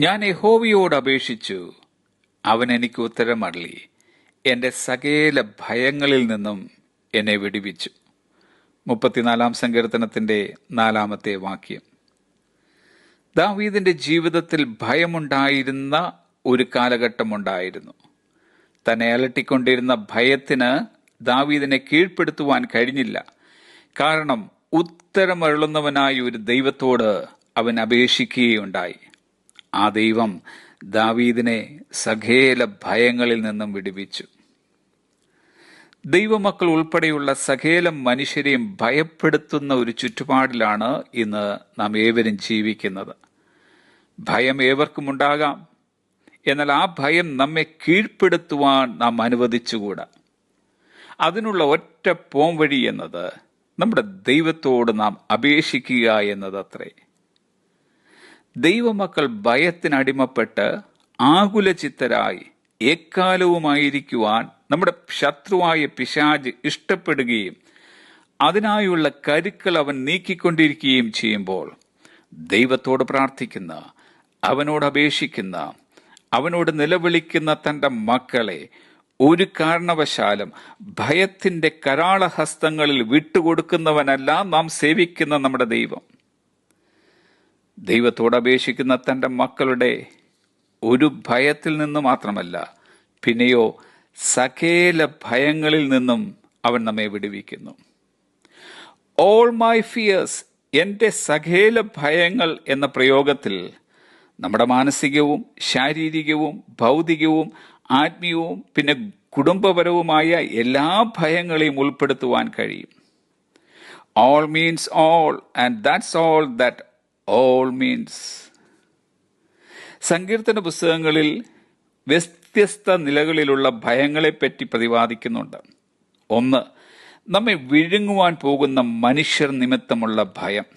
ഞാൻ യഹോവയോട് അപേക്ഷിച്ചു, അവൻ എനിക്ക് ഉത്തരമരുളി, എന്റെ സകല ഭയങ്ങളിൽ നിന്നും എന്നെ വിടുവിച്ചു. 34 സങ്കീർത്തനത്തിന്റെ 4-ാമത്തെ വാക്യം. ദാവീദിന്റെ ജീവിതത്തിൽ ഭയമുണ്ടായിരുന്ന ഒരു കാലഘട്ടമുണ്ടായിരുന്നു. തന്നെ അലട്ടിക്കൊണ്ടിരുന്ന ഭയത്തിന് ദാവീദിനെ കീഴ്പ്പെടുത്തുവാൻ കഴിഞ്ഞില്ല. കാരണം ഉത്തരമരുളുന്നവനായ ഒരു ദൈവത്തോട് അവൻ അപേക്ഷിക്കുകയുണ്ടായി. ആ ദൈവം ദാവീദിനെ സകല ഭയങ്ങളിൽ നിന്നും വിടുവിച്ചു. ദൈവമക്കൾ ഉൾപ്പെടെയുള്ള സകല മനുഷ്യരെയും ഭയപ്പെടുത്തുന്ന ഒരു ചുറ്റുപാടിലാണ് ഇന്ന് നാം ഏവരും ജീവിക്കുന്നത്. ഭയം ഏവർക്കും ഉണ്ടാകാം. എന്നാൽ ആ ഭയം നമ്മെ കീഴ്പ്പെടുത്തുവാൻ നാം അനുവദിച്ചുകൂടാ. അതിനുള്ള ഒറ്റ പോംവഴി എന്നത് നമ്മുടെ ദൈവത്തോട് നാം അപേക്ഷിക്കുക എന്നതത്രേ. ദൈവമക്കൾ ഭയത്തിനടിമപ്പെട്ട് ആകുലചിത്തരായി എക്കാലവുമായിരിക്കുവാൻ നമ്മുടെ ശത്രുവായ പിശാച് ഇഷ്ടപ്പെടുകയും അതിനായുള്ള കരുക്കൾ അവൻ നീക്കിക്കൊണ്ടിരിക്കുകയും ചെയ്യുമ്പോൾ ദൈവത്തോട് പ്രാർത്ഥിക്കുന്ന, അവനോട് അപേക്ഷിക്കുന്ന, അവനോട് നിലവിളിക്കുന്ന തന്റെ മക്കളെ ഒരു കാരണവശാലും ഭയത്തിന്റെ കരാളഹസ്തങ്ങളിൽ വിട്ടുകൊടുക്കുന്നവനല്ല നാം സേവിക്കുന്ന നമ്മുടെ ദൈവം. ദൈവത്തോട് അപേക്ഷിക്കുന്ന തന്റെ മക്കളുടെ ഒരു ഭയത്തിൽ നിന്ന് മാത്രമല്ല, പിന്നെയോ സകല ഭയങ്ങളിൽ നിന്നും അവൻ നമ്മെ വിടുവിക്കുന്നു. ഓൾ മൈ ഫിയേഴ്സ്, എന്റെ സകല ഭയങ്ങൾ എന്ന പ്രയോഗത്തിൽ നമ്മുടെ മാനസികവും ശാരീരികവും ഭൗതികവും ആത്മീയവും പിന്നെ കുടുംബപരവുമായ എല്ലാ ഭയങ്ങളെയും ഉൾപ്പെടുത്തുവാൻ കഴിയും. All means all, and that's all that all means. സങ്കീർത്തന പുസ്തകങ്ങളിൽ വ്യത്യസ്ത നിലകളിലുള്ള ഭയങ്ങളെപ്പറ്റി പ്രതിപാദിക്കുന്നുണ്ട്. ഒന്ന്, നമ്മെ വിഴുങ്ങുവാൻ പോകുന്ന മനുഷ്യർ നിമിത്തമുള്ള ഭയം.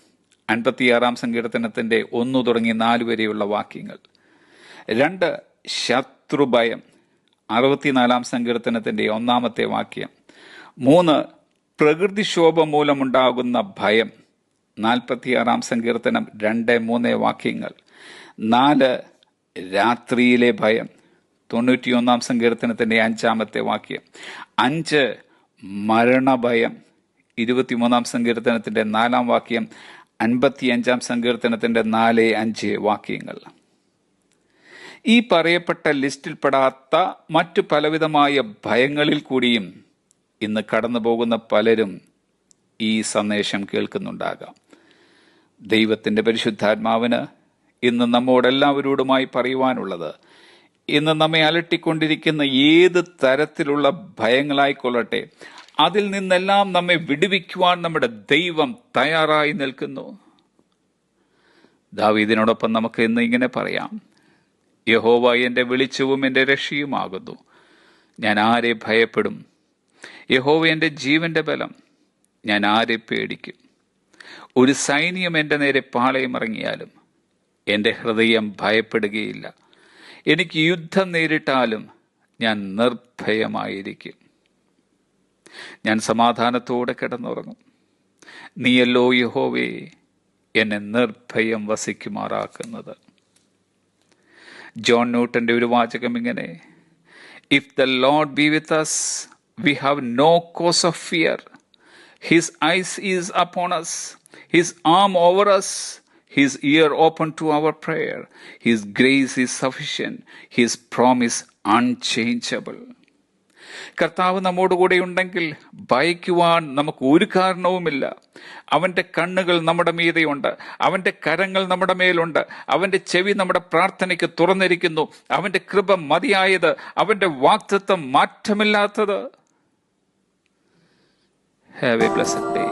56 സങ്കീർത്തനത്തിന്റെ 1 തുടങ്ങി 4 വരെയുള്ള വാക്യങ്ങൾ. 2, ശത്രുഭയം. 64 സങ്കീർത്തനത്തിന്റെ 1-ാമത്തെ വാക്യം. 3, പ്രകൃതിക്ഷോഭം മൂലമുണ്ടാകുന്ന ഭയം. 46 സങ്കീർത്തനം 2-3 വാക്യങ്ങൾ. 4, രാത്രിയിലെ ഭയം. 91 സങ്കീർത്തനത്തിന്റെ 5-ാമത്തെ വാക്യം. 5, മരണഭയം. 23 സങ്കീർത്തനത്തിന്റെ 4-ാം വാക്യം. 55 സങ്കീർത്തനത്തിന്റെ 4-5 വാക്യങ്ങൾ. ഈ പറയപ്പെട്ട ലിസ്റ്റിൽപ്പെടാത്ത മറ്റു പലവിധമായ ഭയങ്ങളിൽ കൂടിയും ഇന്ന് കടന്നു പോകുന്ന പലരും ഈ സന്ദേശം കേൾക്കുന്നുണ്ടാകാം. ദൈവത്തിന്റെ പരിശുദ്ധാത്മാവിന് ഇന്ന് നമ്മോടെല്ലാവരോടുമായി പറയുവാനുള്ളത്, ഇന്ന് നമ്മെ അലട്ടിക്കൊണ്ടിരിക്കുന്ന ഏത് തരത്തിലുള്ള ഭയങ്ങളായിക്കൊള്ളട്ടെ, അതിൽ നിന്നെല്ലാം നമ്മെ വിടുവിക്കുവാൻ നമ്മുടെ ദൈവം തയ്യാറായി നിൽക്കുന്നു. ദാവീദിനോടൊപ്പം നമുക്ക് ഇന്ന് ഇങ്ങനെ പറയാം: യഹോവ എന്റെ വെളിച്ചവും എന്റെ രക്ഷയുമാകുന്നു, ഞാൻ ആരെ ഭയപ്പെടും? യഹോവ എന്റെ ജീവന്റെ ബലം, ഞാൻ ആരെ പേടിക്കും? ഒരു സൈന്യം എന്റെ നേരെ പാളയമിറങ്ങിയാലും എന്റെ ഹൃദയം ഭയപ്പെടുകയില്ല. എനിക്ക് യുദ്ധം നേരിട്ടാലും ഞാൻ നിർഭയമായിരിക്കും. ഞാൻ സമാധാനത്തോടെ കിടന്നുറങ്ങും. നീയല്ലോ യഹോവേ എന്നെ നിർഭയം വസിക്കുമാറാക്കുന്നത്. ജോൺ ന്യൂട്ടന്റെ ഒരു വാചകം ഇങ്ങനെ: if the Lord B with us, we have no cause of fear. His eyes is upon us, his arm over us, his ear open to our prayer. His grace is sufficient, his promise unchangeable. കർത്താവ് നമ്മോടുകൂടെ ഉണ്ടെങ്കിൽ ഭയക്കുവാൻ നമുക്ക് ഒരു കാരണവുമില്ല. അവന്റെ കണ്ണുകൾ നമ്മുടെ മീതെയുണ്ട്, അവന്റെ കരങ്ങൾ നമ്മുടെ മേലുണ്ട്, അവന്റെ ചെവി നമ്മുടെ പ്രാർത്ഥനയ്ക്ക് തുറന്നിരിക്കുന്നു, അവന്റെ കൃപ മതിയായത്, അവന്റെ വാഗ്ദത്തം മാറ്റമില്ലാത്തത്. Have a blessed day.